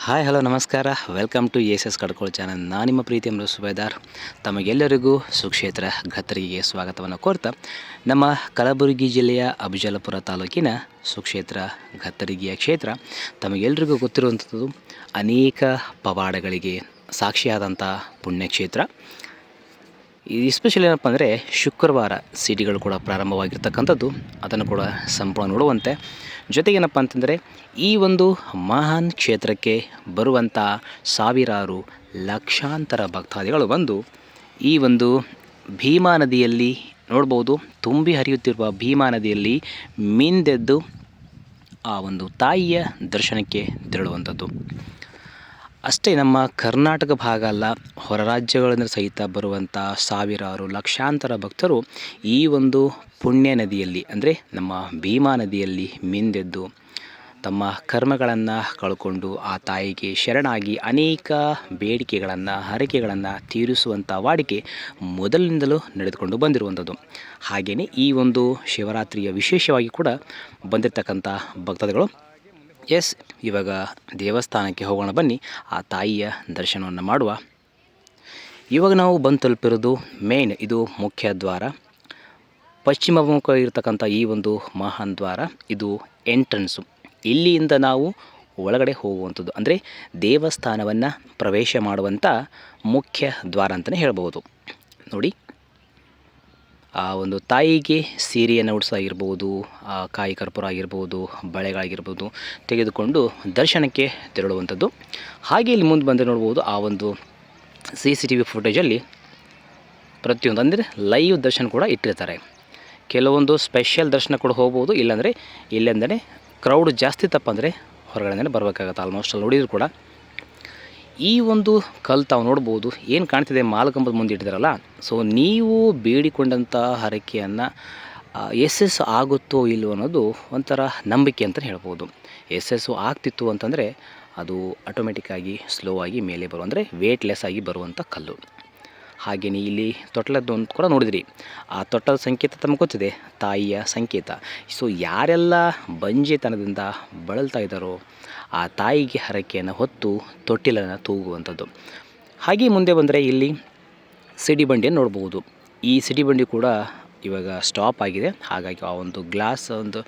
Hi hello ನಮಸ್ಕಾರ. Welcome to S S Kadkol channel. ನಾನು ನಿಮ್ಮ ಪ್ರೀತಿಯ ಮೃದು ಸುಬೇದಾರ್. ತಮಗೆಲ್ಲರಿಗೂ ಸುಕ್ಷೇತ್ರ ಗತ್ತರಿಗೆ ಸ್ವಾಗತವನ್ನು ಕೋರ್ತಾ ನಮ್ಮ ಕಲಬುರಗಿ ಜಿಲ್ಲೆಯ ಅಫಜಲಪುರ ತಾಲೂಕಿನ ಸುಕ್ಷೇತ್ರ ಗತ್ತರಿಗೆಯ ಕ್ಷೇತ್ರ ತಮಗೆಲ್ಲರಿಗೂ ಗೊತ್ತಿರುವಂಥದ್ದು ಅನೇಕ ಪವಾಡಗಳಿಗೆ ಸಾಕ್ಷಿಯಾದಂಥ ಪುಣ್ಯಕ್ಷೇತ್ರ. ಎಸ್ಪೆಷಲಿ ಏನಪ್ಪ ಅಂದರೆ ಶುಕ್ರವಾರ ಸಿಟಿಗಳು ಕೂಡ ಪ್ರಾರಂಭವಾಗಿರ್ತಕ್ಕಂಥದ್ದು, ಅದನ್ನು ಕೂಡ ಸಂಪೂರ್ಣ ನೋಡುವಂತೆ. ಜೊತೆಗೇನಪ್ಪ ಅಂತಂದರೆ ಈ ಒಂದು ಮಹಾನ್ ಕ್ಷೇತ್ರಕ್ಕೆ ಬರುವಂಥ ಸಾವಿರಾರು ಲಕ್ಷಾಂತರ ಭಕ್ತಾದಿಗಳು ಬಂದು ಈ ಒಂದು ಭೀಮಾ ನದಿಯಲ್ಲಿ ನೋಡ್ಬೋದು, ತುಂಬಿ ಹರಿಯುತ್ತಿರುವ ಭೀಮಾ ನದಿಯಲ್ಲಿ ಮಿಂದೆದ್ದು ಆ ಒಂದು ತಾಯಿಯ ದರ್ಶನಕ್ಕೆ ತೆರಳುವಂಥದ್ದು. ಅಷ್ಟೇ ನಮ್ಮ ಕರ್ನಾಟಕ ಭಾಗ ಅಲ್ಲ, ಹೊರ ರಾಜ್ಯಗಳಿಂದ ಸಹಿತ ಬರುವಂಥ ಸಾವಿರಾರು ಲಕ್ಷಾಂತರ ಭಕ್ತರು ಈ ಒಂದು ಪುಣ್ಯ ನದಿಯಲ್ಲಿ ಅಂದರೆ ನಮ್ಮ ಭೀಮಾ ನದಿಯಲ್ಲಿ ಮಿಂದೆದ್ದು ತಮ್ಮ ಕರ್ಮಗಳನ್ನು ಕಳ್ಕೊಂಡು ಆ ತಾಯಿಗೆ ಶರಣಾಗಿ ಅನೇಕ ಬೇಡಿಕೆಗಳನ್ನು ಹರಕೆಗಳನ್ನು ತೀರಿಸುವಂಥ ವಾಡಿಕೆ ಮೊದಲಿನಿಂದಲೂ ನಡೆದುಕೊಂಡು ಬಂದಿರುವಂಥದ್ದು. ಹಾಗೆಯೇ ಈ ಒಂದು ಶಿವರಾತ್ರಿಯ ವಿಶೇಷವಾಗಿ ಕೂಡ ಬಂದಿರತಕ್ಕಂಥ ಭಕ್ತಾದಿಗಳು ಇವಾಗ ದೇವಸ್ಥಾನಕ್ಕೆ ಹೋಗೋಣ ಬನ್ನಿ, ಆ ತಾಯಿಯ ದರ್ಶನವನ್ನು ಮಾಡುವ. ಇವಾಗ ನಾವು ಬಂದು ತಲುಪಿರೋದು ಮೇನ್, ಇದು ಮುಖ್ಯ ದ್ವಾರ, ಪಶ್ಚಿಮ ಮುಖ ಇರತಕ್ಕಂಥ ಈ ಒಂದು ಮಹಾನ್ ದ್ವಾರ, ಇದು ಎಂಟ್ರೆನ್ಸು. ಇಲ್ಲಿಂದ ನಾವು ಒಳಗಡೆ ಹೋಗುವಂಥದ್ದು ಅಂದರೆ ದೇವಸ್ಥಾನವನ್ನು ಪ್ರವೇಶ ಮಾಡುವಂಥ ಮುಖ್ಯ ದ್ವಾರ ಅಂತಲೇ ಹೇಳ್ಬೋದು. ನೋಡಿ, ಆ ಒಂದು ತಾಯಿಗೆ ಸೀರೆಯನ್ನು ಉಡಿಸಾಗಿರ್ಬೋದು, ಕಾಯಿ ಕರ್ಪೂರ ಆಗಿರ್ಬೋದು, ಬಳೆಗಳಾಗಿರ್ಬೋದು ತೆಗೆದುಕೊಂಡು ದರ್ಶನಕ್ಕೆ ತೆರಳುವಂಥದ್ದು. ಹಾಗೆ ಇಲ್ಲಿ ಮುಂದೆ ಬಂದರೆ ನೋಡ್ಬೋದು, ಆ ಒಂದು CCTV ಫುಟೇಜಲ್ಲಿ ಪ್ರತಿಯೊಂದು ಅಂದರೆ ಲೈವ್ ದರ್ಶನ ಕೂಡ ಇಟ್ಟಿರ್ತಾರೆ. ಕೆಲವೊಂದು ಸ್ಪೆಷಲ್ ದರ್ಶನ ಕೂಡ ಹೋಗ್ಬೋದು, ಇಲ್ಲಾಂದರೆ ಇಲ್ಲೆಂದರೆ ಕ್ರೌಡ್ ಜಾಸ್ತಿ ತಪ್ಪಂದರೆ ಹೊರಗಡೆನೇ ಬರಬೇಕಾಗತ್ತೆ. ಆಲ್ಮೋಸ್ಟ್ ಅಲ್ಲಿ ನೋಡಿದ್ರು ಕೂಡ ಈ ಒಂದು ಕಲ್ಲು ತಾವು ನೋಡ್ಬೋದು, ಏನು ಕಾಣ್ತಿದೆ ಮಾಲಕಂಬದ ಮುಂದೆ ಇಟ್ಟಿದ್ದಾರಲ್ಲ. ಸೊ ನೀವು ಬೇಡಿಕೊಂಡಂಥ ಹರಕೆಯನ್ನು ಯಶಸ್ಸು ಆಗುತ್ತೋ ಇಲ್ಲವೋ ಅನ್ನೋದು ಒಂಥರ ನಂಬಿಕೆ ಅಂತಲೇ ಹೇಳ್ಬೋದು. ಯಶಸ್ಸು ಆಗ್ತಿತ್ತು ಅಂತಂದರೆ ಅದು ಆಟೋಮೆಟಿಕ್ಕಾಗಿ ಸ್ಲೋ ಆಗಿ ಮೇಲೆ ಬರುವ ಅಂದರೆ ವೇಟ್ಲೆಸ್ ಆಗಿ ಬರುವಂಥ ಕಲ್ಲು. ಹಾಗೆಯೇ ಇಲ್ಲಿ ತೊಟ್ಲದ್ದು ಅಂತ ಕೂಡ ನೋಡಿದ್ರಿ, ಆ ತೊಟ್ಟದ ಸಂಕೇತ ತಮಗೆ ಗೊತ್ತಿದೆ, ತಾಯಿಯ ಸಂಕೇತ. ಸೊ ಯಾರೆಲ್ಲ ಬಂಜೆತನದಿಂದ ಬಳಲ್ತಾ ಇದ್ದಾರೋ ಆ ತಾಯಿಗೆ ಹರಕೆಯನ್ನು ಹೊತ್ತು ತೊಟ್ಟಿಲನ್ನು ತೂಗುವಂಥದ್ದು. ಹಾಗೆ ಮುಂದೆ ಬಂದರೆ ಇಲ್ಲಿ ಸಿಡಿ ಬಂಡಿಯನ್ನು ನೋಡ್ಬೋದು. ಈ ಸಿಡಿ ಬಂಡಿ ಕೂಡ ಇವಾಗ ಸ್ಟಾಪ್ ಆಗಿದೆ. ಹಾಗಾಗಿ ಆ ಒಂದು ಗ್ಲಾಸ್ ಒಂದು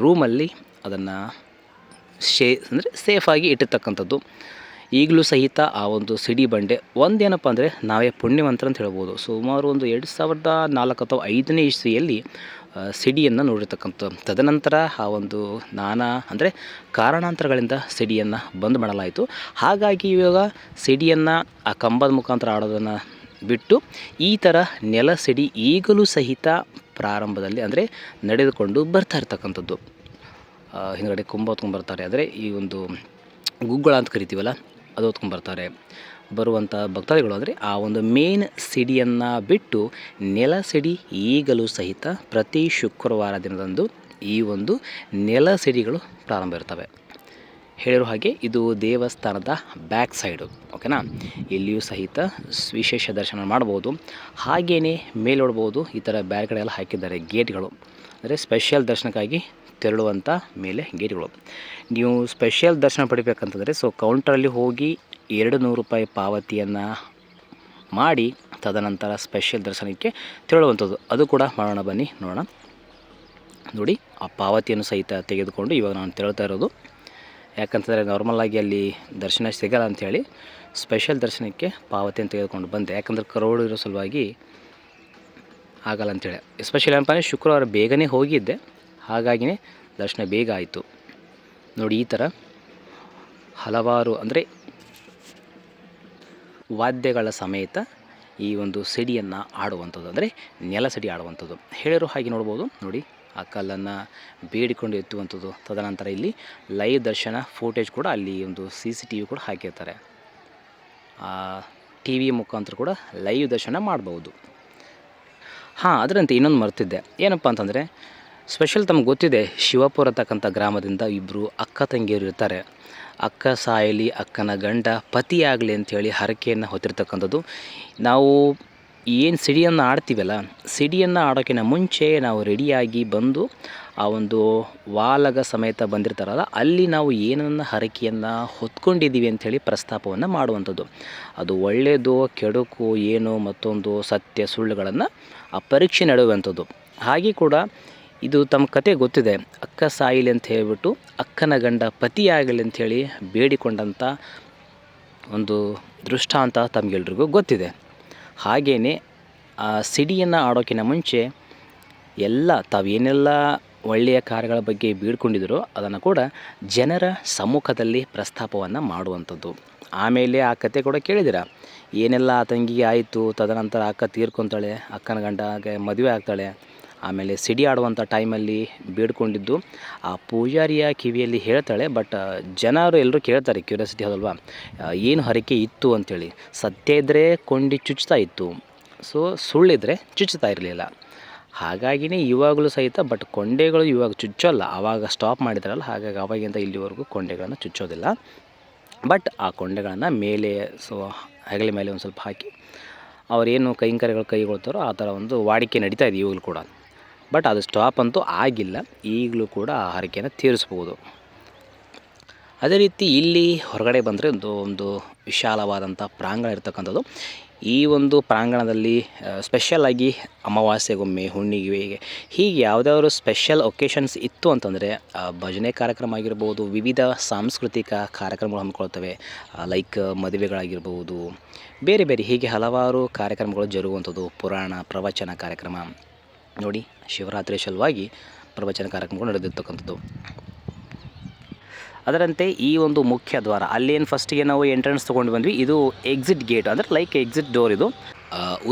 ರೂಮಲ್ಲಿ ಅದನ್ನು ಅಂದರೆ ಸೇಫಾಗಿ ಇಟ್ಟಿರ್ತಕ್ಕಂಥದ್ದು. ಈಗಲೂ ಸಹಿತ ಆ ಒಂದು ಸಿಡಿ ಬಂಡೆ ಒಂದೇನಪ್ಪ ಅಂದರೆ ನಾವೇ ಪುಣ್ಯವಂತರ ಅಂತ ಹೇಳ್ಬೋದು. ಸುಮಾರು ಒಂದು 2004 ಅಥವಾ 5ನೇ ಇಸ್ವಿಯಲ್ಲಿ ಸಿಡಿಯನ್ನು ನೋಡಿರ್ತಕ್ಕಂಥ. ತದನಂತರ ಆ ಒಂದು ಅಂದರೆ ಕಾರಣಾಂತರಗಳಿಂದ ಸಿಡಿಯನ್ನು ಬಂದ್ ಮಾಡಲಾಯಿತು. ಹಾಗಾಗಿ ಇವಾಗ ಸಿಡಿಯನ್ನು ಆ ಕಂಬದ ಮುಖಾಂತರ ಆಡೋದನ್ನು ಬಿಟ್ಟು ಈ ಥರ ನೆಲ ಸಿಡಿ ಈಗಲೂ ಸಹಿತ ಪ್ರಾರಂಭದಲ್ಲಿ ಅಂದರೆ ನಡೆದುಕೊಂಡು ಬರ್ತಾ ಇರ್ತಕ್ಕಂಥದ್ದು. ಹಿಂದುಗಡೆ ಕುಂಭ ಹೊತ್ಕೊಂಡು ಬರ್ತಾರೆ, ಅಂದರೆ ಈ ಒಂದು ಗುಗ್ಗಳ ಅಂತ ಕರಿತೀವಲ್ಲ, ಅದು ಹೊತ್ಕೊಂಡು ಬರ್ತಾರೆ ಬರುವಂಥ ಭಕ್ತಾದಿಗಳು. ಅಂದರೆ ಆ ಒಂದು ಮೇನ್ ಸಿಡಿಯನ್ನು ಬಿಟ್ಟು ನೆಲ ಸಿಡಿ ಈಗಲೂ ಸಹಿತ ಪ್ರತಿ ಶುಕ್ರವಾರ ದಿನದಂದು ಈ ಒಂದು ನೆಲ ಸಿಡಿಗಳು ಪ್ರಾರಂಭ ಇರ್ತವೆ. ಹೇಳಿರೋ ಹಾಗೆ ಇದು ದೇವಸ್ಥಾನದ ಬ್ಯಾಕ್ ಸೈಡು, ಓಕೆನಾ. ಇಲ್ಲಿಯೂ ಸಹಿತ ವಿಶೇಷ ದರ್ಶನ ಮಾಡ್ಬೋದು. ಹಾಗೆಯೇ ಮೇಲೆ ನೋಡ್ಬೋದು, ಈ ಥರ ಬೇರೆ ಕಡೆ ಎಲ್ಲ ಹಾಕಿದ್ದಾರೆ ಗೇಟ್ಗಳು, ಅಂದರೆ ಸ್ಪೆಷಲ್ ದರ್ಶನಕ್ಕಾಗಿ ತೆರಳುವಂಥ ಮೇಲೆ ಗೇಟ್ಗಳು. ನೀವು ಸ್ಪೆಷಲ್ ದರ್ಶನ ಪಡಿಬೇಕಂತಂದರೆ ಕೌಂಟ್ರಲ್ಲಿ ಹೋಗಿ 200 ರೂಪಾಯಿ ಪಾವತಿಯನ್ನು ಮಾಡಿ ತದನಂತರ ಸ್ಪೆಷಲ್ ದರ್ಶನಕ್ಕೆ ತೆರಳುವಂಥದ್ದು. ಅದು ಕೂಡ ಮಾಡೋಣ ಬನ್ನಿ, ನೋಡೋಣ. ನೋಡಿ, ಆ ಪಾವತಿಯನ್ನು ಸಹಿತ ತೆಗೆದುಕೊಂಡು ಇವಾಗ ನಾನು ತೆರಳ್ತಾ ಇರೋದು. ಯಾಕಂತಂದರೆ ನಾರ್ಮಲಾಗಿ ಅಲ್ಲಿ ದರ್ಶನ ಸಿಗಲ್ಲ ಅಂಥೇಳಿ ಸ್ಪೆಷಲ್ ದರ್ಶನಕ್ಕೆ ಪಾವತಿಯನ್ನು ತೆಗೆದುಕೊಂಡು ಬಂದೆ. ಯಾಕಂದರೆ ಕ್ರೌಡ್ ಇರೋ ಸಲುವಾಗಿ ಆಗಲ್ಲ ಅಂಥೇಳಿ. ಎಸ್ಪೆಷಲಿ ಏನಪ್ಪ ಅಂದರೆ ಶುಕ್ರವಾರ ಬೇಗನೆ ಹೋಗಿದ್ದೆ, ಹಾಗಾಗಿಯೇ ದರ್ಶನ ಬೇಗ ಆಯಿತು. ನೋಡಿ, ಈ ಥರ ಹಲವಾರು ಅಂದರೆ ವಾದ್ಯಗಳ ಸಮೇತ ಈ ಒಂದು ಸಿಡಿಯನ್ನು ಆಡುವಂಥದ್ದು, ಅಂದರೆ ನೆಲ ಸಿಡಿ ಆಡುವಂಥದ್ದು. ಹೇಳಿರೋ ಹಾಗೆ ನೋಡ್ಬೋದು. ನೋಡಿ, ಆ ಕಲ್ಲನ್ನು ಬೇಡಿಕೊಂಡು ಎತ್ತುವಂಥದ್ದು. ತದನಂತರ ಇಲ್ಲಿ ಲೈವ್ ದರ್ಶನ ಫೋಟೇಜ್ ಕೂಡ ಅಲ್ಲಿ ಒಂದು CCTV ಕೂಡ ಹಾಕಿರ್ತಾರೆ. TV ಮುಖಾಂತರ ಕೂಡ ಲೈವ್ ದರ್ಶನ ಮಾಡ್ಬೋದು. ಅದರಂತೆ ಇನ್ನೊಂದು ಮರ್ತಿದ್ದೆ, ಏನಪ್ಪ ಅಂತಂದರೆ ಸ್ಪೆಷಲ್ ತಮಗೆ ಗೊತ್ತಿದೆ, ಶಿವಪುರ ಅಂತಕ್ಕಂಥ ಗ್ರಾಮದಿಂದ ಇಬ್ಬರು ಅಕ್ಕ ತಂಗಿಯರು ಇರ್ತಾರೆ. ಅಕ್ಕ ಸಾಯಲಿ, ಅಕ್ಕನ ಗಂಡ ಪತಿಯಾಗಲಿ ಅಂಥೇಳಿ ಹರಕೆಯನ್ನು ಹೊತ್ತಿರ್ತಕ್ಕಂಥದ್ದು. ನಾವು ಏನು ಸಿಡಿಯನ್ನು ಆಡ್ತೀವಲ್ಲ, ಸಿಡಿಯನ್ನು ಆಡೋಕ್ಕಿಂತ ಮುಂಚೆ ನಾವು ರೆಡಿಯಾಗಿ ಬಂದು ಆ ಒಂದು ವಾಲಗ ಸಮೇತ ಬಂದಿರ್ತಾರಲ್ಲ, ಅಲ್ಲಿ ನಾವು ಏನನ್ನು ಹರಕೆಯನ್ನು ಹೊತ್ಕೊಂಡಿದ್ದೀವಿ ಅಂಥೇಳಿ ಪ್ರಸ್ತಾಪವನ್ನು ಮಾಡುವಂಥದ್ದು. ಅದು ಒಳ್ಳೆಯದು ಕೆಡುಕು ಏನು ಮತ್ತೊಂದು ಸತ್ಯ ಸುಳ್ಳುಗಳನ್ನು ಆ ಪರೀಕ್ಷೆ ನಡೆಯುವಂಥದ್ದು. ಹಾಗೆ ಕೂಡ ಇದು ತಮ್ಮ ಕತೆ ಗೊತ್ತಿದೆ. ಅಕ್ಕ ಸಾಯಿಲಿ ಅಂತ ಹೇಳಿಬಿಟ್ಟು ಅಕ್ಕನ ಗಂಡ ಪತಿಯಾಗಲಿ ಅಂಥೇಳಿ ಬೇಡಿಕೊಂಡಂಥ ಒಂದು ದೃಷ್ಟಾಂತ ತಮಗೆಲ್ರಿಗೂ ಗೊತ್ತಿದೆ. ಹಾಗೆಯೇ ಆ ಸಿಡಿಯನ್ನು ಆಡೋಕ್ಕಿಂತ ಮುಂಚೆ ಎಲ್ಲ ತಾವೇನೆಲ್ಲ ಒಳ್ಳೆಯ ಕಾರ್ಯಗಳ ಬಗ್ಗೆ ಬೇಡ್ಕೊಂಡಿದ್ದರೋ ಅದನ್ನು ಕೂಡ ಜನರ ಸಮ್ಮುಖದಲ್ಲಿ ಪ್ರಸ್ತಾಪವನ್ನು ಮಾಡುವಂಥದ್ದು. ಆಮೇಲೆ ಆ ಕತೆ ಕೂಡ ಕೇಳಿದಿರ, ಏನೆಲ್ಲ ಆ ತಂಗಿಗೆ ಆಯಿತು, ತದನಂತರ ಅಕ್ಕ ತೀರ್ಕೊತಾಳೆ, ಅಕ್ಕನ ಗಂಡಗೆ ಮದುವೆ ಆಗ್ತಾಳೆ. ಆಮೇಲೆ ಸಿಡಿ ಆಡುವಂಥ ಟೈಮಲ್ಲಿ ಬೇಡ್ಕೊಂಡಿದ್ದು ಆ ಪೂಜಾರಿಯ ಕಿವಿಯಲ್ಲಿ ಹೇಳ್ತಾಳೆ. ಬಟ್ ಜನರು ಎಲ್ಲರೂ ಕೇಳ್ತಾರೆ, ಕ್ಯೂರಿಯಾಸಿಟಿ ಹೌದಲ್ವಾ, ಏನು ಹರಕೆ ಇತ್ತು ಅಂಥೇಳಿ. ಸತ್ಯ ಇದ್ದರೆ ಕೊಂಡಿ ಚುಚ್ತಾ ಇತ್ತು, ಸೊ ಸುಳ್ಳಿದ್ರೆ ಚುಚ್ಚುತ್ತಾ ಇರಲಿಲ್ಲ. ಹಾಗಾಗಿನೇ ಇವಾಗಲೂ ಸಹಿತ ಬಟ್ ಕೊಂಡೆಗಳು ಇವಾಗ ಚುಚ್ಚೋಲ್ಲ, ಆವಾಗ ಸ್ಟಾಪ್ ಮಾಡಿದ್ರಲ್ಲ, ಹಾಗಾಗಿ ಅವಾಗಿಂದ ಇಲ್ಲಿವರೆಗೂ ಕೊಂಡೆಗಳನ್ನು ಚುಚ್ಚೋದಿಲ್ಲ. ಬಟ್ ಆ ಕೊಂಡೆಗಳನ್ನು ಮೇಲೆ ಹೆಗಲ ಮೇಲೆ ಒಂದು ಸ್ವಲ್ಪ ಹಾಕಿ ಅವರೇನು ಕೈಂಕರ್ಯಗಳು ಕೈಗೊಳ್ತಾರೋ ಆ ಥರ ಒಂದು ವಾಡಿಕೆ ನಡೀತಾ ಇದೆ ಇವಾಗಲೂ ಕೂಡ. ಬಟ್ ಅದು ಸ್ಟಾಪ್ ಅಂತೂ ಆಗಿಲ್ಲ, ಈಗಲೂ ಕೂಡ ಆ ಹರಕೆಯನ್ನು ತೀರಿಸ್ಬೋದು. ಅದೇ ರೀತಿ ಇಲ್ಲಿ ಹೊರಗಡೆ ಬಂದರೆ ಒಂದು ವಿಶಾಲವಾದಂಥ ಪ್ರಾಂಗಣ ಇರ್ತಕ್ಕಂಥದ್ದು. ಈ ಒಂದು ಪ್ರಾಂಗಣದಲ್ಲಿ ಸ್ಪೆಷಲಾಗಿ ಅಮಾವಾಸ್ಯೆಗೊಮ್ಮೆ, ಹುಣ್ಣಿಮೆಗೆ, ಹೀಗೆ ಯಾವುದಾದ್ರು ಸ್ಪೆಷಲ್ ಒಕೇಶನ್ಸ್ ಇತ್ತು ಅಂತಂದರೆ ಭಜನೆ ಕಾರ್ಯಕ್ರಮ ಆಗಿರ್ಬೋದು, ವಿವಿಧ ಸಾಂಸ್ಕೃತಿಕ ಕಾರ್ಯಕ್ರಮಗಳು ಹಮ್ಮಿಕೊಳ್ತವೆ. ಲೈಕ್ ಮದುವೆಗಳಾಗಿರ್ಬೋದು, ಬೇರೆ ಬೇರೆ ಹೀಗೆ ಹಲವಾರು ಕಾರ್ಯಕ್ರಮಗಳು ಜರುಗುವಂಥದ್ದು. ಪುರಾಣ ಪ್ರವಚನ ಕಾರ್ಯಕ್ರಮ ನೋಡಿ, ಶಿವರಾತ್ರಿ ಸಲುವಾಗಿ ಪ್ರವಚನ ಕಾರ್ಯಕ್ರಮಗಳು ನಡೆದಿರ್ತಕ್ಕಂಥದ್ದು. ಅದರಂತೆ ಈ ಒಂದು ಮುಖ್ಯ ದ್ವಾರ, ಅಲ್ಲೇನು ಫಸ್ಟಿಗೆ ನಾವು ಎಂಟ್ರೆನ್ಸ್ ತೊಗೊಂಡು ಬಂದ್ವಿ, ಇದು ಎಕ್ಸಿಟ್ ಗೇಟ್ ಅಂದರೆ ಲೈಕ್ ಎಕ್ಸಿಟ್ ಡೋರ್. ಇದು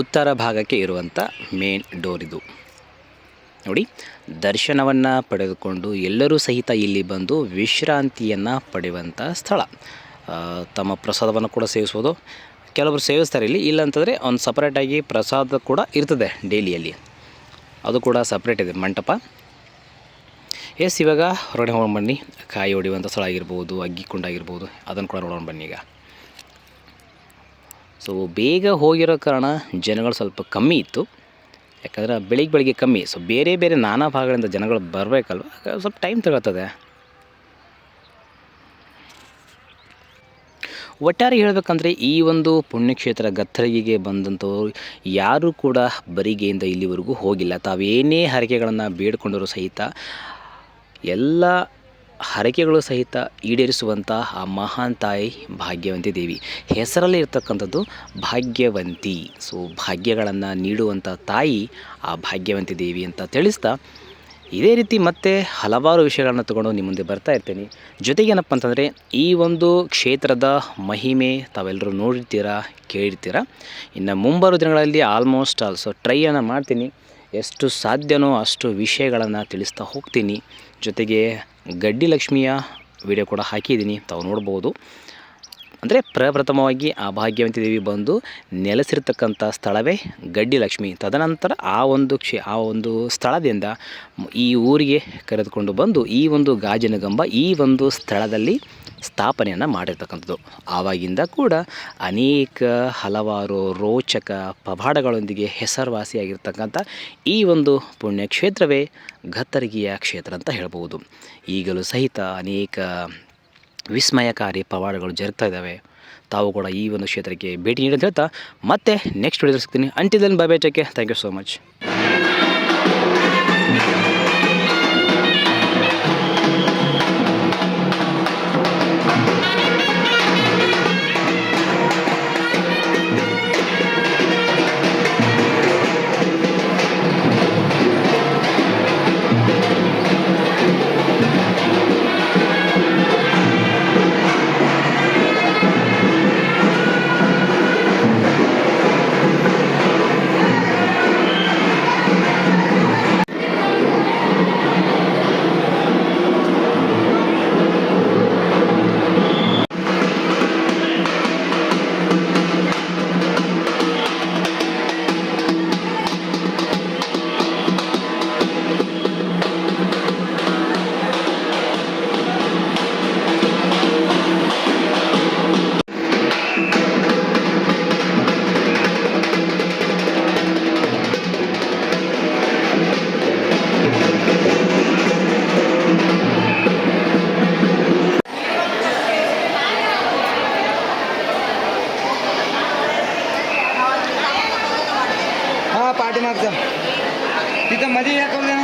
ಉತ್ತರ ಭಾಗಕ್ಕೆ ಇರುವಂಥ ಮೇನ್ ಡೋರ್ ಇದು ನೋಡಿ. ದರ್ಶನವನ್ನು ಪಡೆದುಕೊಂಡು ಎಲ್ಲರೂ ಸಹಿತ ಇಲ್ಲಿ ಬಂದು ವಿಶ್ರಾಂತಿಯನ್ನು ಪಡೆಯುವಂಥ ಸ್ಥಳ. ತಮ್ಮ ಪ್ರಸಾದವನ್ನು ಕೂಡ ಸೇವಿಸ್ಬೋದು, ಕೆಲವರು ಸೇವಿಸ್ತಾರೆ ಇಲ್ಲಿ. ಇಲ್ಲಾಂತಂದರೆ ಒಂದು ಸಪ್ರೇಟಾಗಿ ಪ್ರಸಾದ ಕೂಡ ಇರ್ತದೆ ಡೈಲಿಯಲ್ಲಿ, ಅದು ಕೂಡ ಸಪ್ರೇಟ್ ಇದೆ ಮಂಟಪ. ಇವಾಗ ಹೊರಗಡೆ ಹೋಗೋಣ ಬನ್ನಿ. ಕಾಯಿ ಹೊಡೆಯುವಂಥ ಸ್ಥಳ ಆಗಿರ್ಬೋದು, ಅಗ್ಗಿಕೊಂಡ ಆಗಿರ್ಬೋದು, ಅದನ್ನು ಕೂಡ ನೋಡೋಣ ಬನ್ನಿ ಈಗ. ಸೊ ಬೇಗ ಹೋಗಿರೋ ಕಾರಣ ಜನಗಳು ಸ್ವಲ್ಪ ಕಮ್ಮಿ ಇತ್ತು, ಯಾಕಂದರೆ ಬೆಳಿಗ್ಗೆ ಕಮ್ಮಿ. ಸೊ ಬೇರೆ ಬೇರೆ ನಾನಾ ಭಾಗಗಳಿಂದ ಜನಗಳು ಬರಬೇಕಲ್ವ, ಸ್ವಲ್ಪ ಟೈಮ್ ತಗೊಳ್ತದೆ. ಒಟ್ಟಾರೆ ಹೇಳಬೇಕಂದ್ರೆ ಈ ಒಂದು ಪುಣ್ಯಕ್ಷೇತ್ರ ಗತ್ತರಗಿಗೆ ಬಂದಂಥವ್ರು ಯಾರೂ ಕೂಡ ಬರಿಗೆಯಿಂದ ಇಲ್ಲಿವರೆಗೂ ಹೋಗಿಲ್ಲ. ತಾವೇನೇ ಹರಕೆಗಳನ್ನು ಬೇಡ್ಕೊಂಡರೂ ಸಹಿತ ಎಲ್ಲ ಹರಕೆಗಳು ಸಹಿತ ಈಡೇರಿಸುವಂಥ ಆ ಮಹಾನ್ ತಾಯಿ ಭಾಗ್ಯವಂತಿ ದೇವಿ. ಹೆಸರಲ್ಲಿ ಇರ್ತಕ್ಕಂಥದ್ದು ಭಾಗ್ಯವಂತಿ. ಸೊ ಭಾಗ್ಯಗಳನ್ನು ನೀಡುವಂಥ ತಾಯಿ ಆ ಭಾಗ್ಯವಂತಿ ದೇವಿ ಅಂತ ತಿಳಿಸ್ತಾ, ಇದೇ ರೀತಿ ಮತ್ತೆ ಹಲವಾರು ವಿಷಯಗಳನ್ನು ತಗೊಂಡು ನಿಮ್ಮ ಮುಂದೆ ಬರ್ತಾ ಇರ್ತೀನಿ. ಜೊತೆಗೇನಪ್ಪ ಅಂತಂದರೆ ಈ ಒಂದು ಕ್ಷೇತ್ರದ ಮಹಿಮೆ ತಾವೆಲ್ಲರೂ ನೋಡಿರ್ತೀರ, ಕೇಳಿರ್ತೀರ. ಇನ್ನು ಮುಂಬರುವ ದಿನಗಳಲ್ಲಿ ಆಲ್ಮೋಸ್ಟ್ ಆಲ್ಸೋ ಟ್ರೈಯನ್ನು ಮಾಡ್ತೀನಿ, ಎಷ್ಟು ಸಾಧ್ಯನೋ ಅಷ್ಟು ವಿಷಯಗಳನ್ನು ತಿಳಿಸ್ತಾ ಹೋಗ್ತೀನಿ. ಜೊತೆಗೆ ಗಡ್ಡಿ ಲಕ್ಷ್ಮಿಯ ವಿಡಿಯೋ ಕೂಡ ಹಾಕಿದ್ದೀನಿ, ತಾವು ನೋಡ್ಬೋದು. ಅಂದರೆ ಪ್ರಪ್ರಥಮವಾಗಿ ಆ ಭಾಗ್ಯವಂತಿ ದೇವಿ ಬಂದು ನೆಲೆಸಿರ್ತಕ್ಕಂಥ ಸ್ಥಳವೇ ಗಡ್ಡಿ ಲಕ್ಷ್ಮಿ. ತದನಂತರ ಆ ಒಂದು ಸ್ಥಳದಿಂದ ಈ ಊರಿಗೆ ಕರೆದುಕೊಂಡು ಬಂದು ಈ ಒಂದು ಗಾಜಿನಗಂಬ ಈ ಒಂದು ಸ್ಥಳದಲ್ಲಿ ಸ್ಥಾಪನೆಯನ್ನು ಮಾಡಿರ್ತಕ್ಕಂಥದ್ದು. ಆವಾಗಿಂದ ಕೂಡ ಅನೇಕ ಹಲವಾರು ರೋಚಕ ಪವಾಡಗಳೊಂದಿಗೆ ಹೆಸರುವಾಸಿಯಾಗಿರ್ತಕ್ಕಂಥ ಈ ಒಂದು ಪುಣ್ಯಕ್ಷೇತ್ರವೇ ಗತ್ತರಗಿಯ ಕ್ಷೇತ್ರ ಅಂತ ಹೇಳ್ಬೋದು. ಈಗಲೂ ಸಹಿತ ಅನೇಕ ವಿಸ್ಮಯಕಾರಿ ಪವಾಡಗಳು ಜರುಗ್ತಾ ಇದ್ದಾವೆ. ತಾವು ಕೂಡ ಈ ಒಂದು ಕ್ಷೇತ್ರಕ್ಕೆ ಭೇಟಿ ನೀಡಿ ಅಂತ ಹೇಳ್ತಾ ಮತ್ತೆ ನೆಕ್ಸ್ಟ್ ವಿಡಿಯೋ ಸಿಗ್ತೀನಿ. Until then bye bye, take care, thank you so much. पाठीमागचा तिथं मध्ये या करू दे ना